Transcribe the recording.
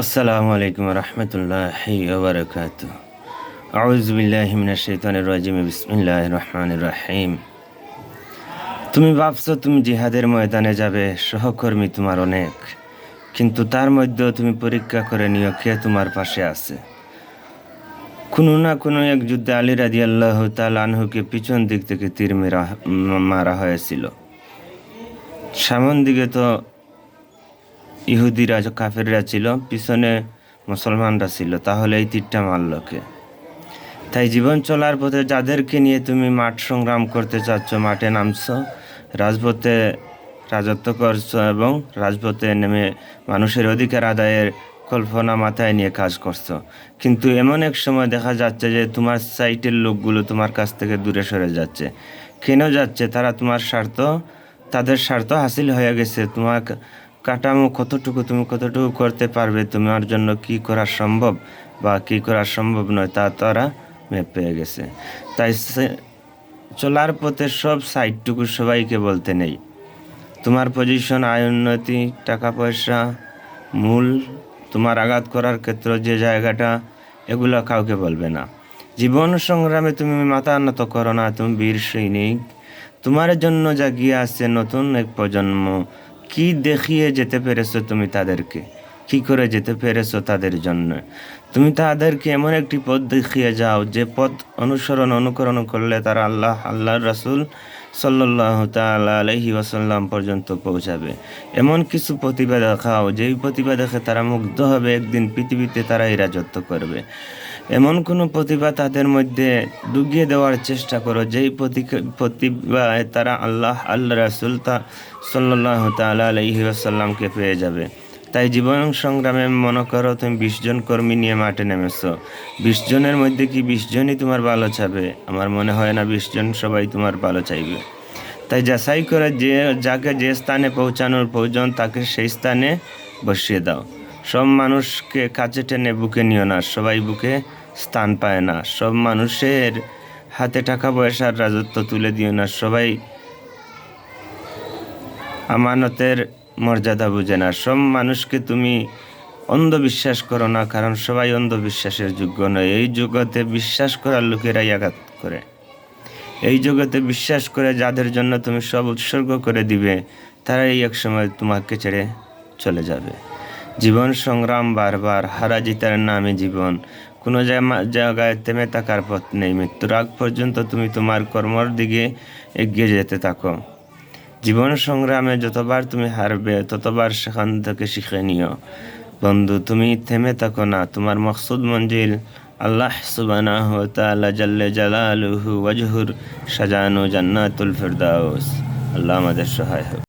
আসসালামু আলাইকুম রহমতুল্লাহি ওয়া বারাকাতুহু। আউযু বিল্লাহি মিনাশ শাইতানির রাজিম। বিসমিল্লাহির রহমানির রহিম। তুমি ভাবছো তুমি জিহাদের ময়দানে যাবে, সহকর্মী তোমার অনেক, কিন্তু তার মধ্যেও তুমি পরীক্ষা করে নিও কে তোমার পাশে আছে। কোনো না কোনো এক যুদ্ধে আলী রাদিয়াল্লাহু তাআলা আনহুকে পিছন দিক থেকে তীর মারা হয়েছিল। সামন দিকে তো ইহুদিরা কাফেররা ছিল, পিছনে মুসলমানরা ছিল, তাহলে এই তীরটা মারল কে? তাই জীবন চলার পথে যাদেরকে নিয়ে তুমি মাঠ সংগ্রাম করতে চাচ্ছ, মাঠে নামছো, রাজপথে রাজত্ব করছো এবং রাজপথে নেমে মানুষের অধিকার আদায়ের কল্পনা মাথায় নিয়ে কাজ করছো, কিন্তু এমন এক সময় দেখা যাচ্ছে যে তোমার সাইটের লোকগুলো তোমার কাছ থেকে দূরে সরে যাচ্ছে। কেন যাচ্ছে? তারা তাদের স্বার্থ হাসিল হয়ে গেছে। তোমার কাঠামো তুমি কতটুকু করতে পারবে, তোমার জন্য কি করা সম্ভব বা কি করা সম্ভব নয় তা তারা মেপ পেয়ে গেছে। তাই চলার পথে সব সাইডটুকু সবাইকে বলতে নেই। তোমার পজিশন, আয় উন্নতি, টাকা পয়সা, মূল তোমার আঘাত করার ক্ষেত্র যে জায়গাটা, এগুলো কাউকে বলবে না। জীবন সংগ্রামে তুমি মাথা নত করো না, তুমি বীর সৈনিক। তোমার জন্য জাগিয়ে আছে নতুন এক প্রজন্ম। কি দেখিয়ে যেতে পেরেছো তুমি তাদেরকে? কি করে যেতে পেরেছো তাদের জন্য? তুমি তাদেরকে এমন একটি পথ দেখিয়ে যাও যে পথ অনুকরণ করলে তারা আল্লাহর রাসূল সাল্লাল্লাহু তাআলা আলাইহি ওয়াসাল্লাম পর্যন্ত পৌঁছাবে। এমন কিছু প্রতিভা দেখাও যেই প্রতিভা দেখে তারা মুগ্ধ হবে, একদিন পৃথিবীতে তারাই রাজত্ব করবে। এমন কোনো প্রতিভা তাদের মধ্যে ঢুকিয়ে দেওয়ার চেষ্টা করো যেই প্রতিভায় তারা আল্লাহ রাসূল সাল্লাল্লাহু তাআলা আলাইহি ওয়াসাল্লামকে পেয়ে যাবে। তাই জীবন সংগ্রামে মনে করো তুমি 20 জন কর্মী নিয়ে মাঠে নেমেছো। 20 জনের মধ্যে কি 20 জনই তোমার ভালো চাবে? আমার মনে হয় না 20 জন সবাই তোমার ভালো চাইবে। তাই যাচাই করে যাকে যে স্থানে পৌঁছানোর প্রয়োজন তাকে সেই স্থানে বসিয়ে দাও। সব মানুষকে কাছে টেনে বুকে নিও না, সবাই বুকে স্থান পায় না। সব মানুষের হাতে টাকা পয়সার রাজত্ব তুলে দিও না, সবাই আমানতের মর্যাদা বুঝে না। সব মানুষকে তুমি অন্ধবিশ্বাস করো না, কারণ সবাই অন্ধবিশ্বাসের যোগ্য নয়। এই জগতে বিশ্বাস করার লোকেরাই আঘাত করে। এই জগতে বিশ্বাস করে যাদের জন্য তুমি সব উৎসর্গ করে দিবে, তারাই এক সময় তোমাকে ছেড়ে চলে যাবে। জীবন সংগ্রাম বারবার, হারা জিতার নামে জীবন। কোনো জায়গায় থেমে থাকার পথ নেই। মৃত্যুর আগ পর্যন্ত তুমি তোমার কর্মর দিকে এগিয়ে যেতে থাকো। জীবন সংগ্রামে যতবার তুমি হারবে, ততবার সেখান থেকে শিখে নিও। বন্ধু, তুমি থেমে থাকো না। তোমার মকসুদ মঞ্জিল আল্লাহ সুবহানাহু ওয়া তাআলা জাল্লে জালালুহু ওয়াজহুর সাজানো জান্নাতুল ফেরদাউস। আল্লাহ আমাদের সহায় হোক।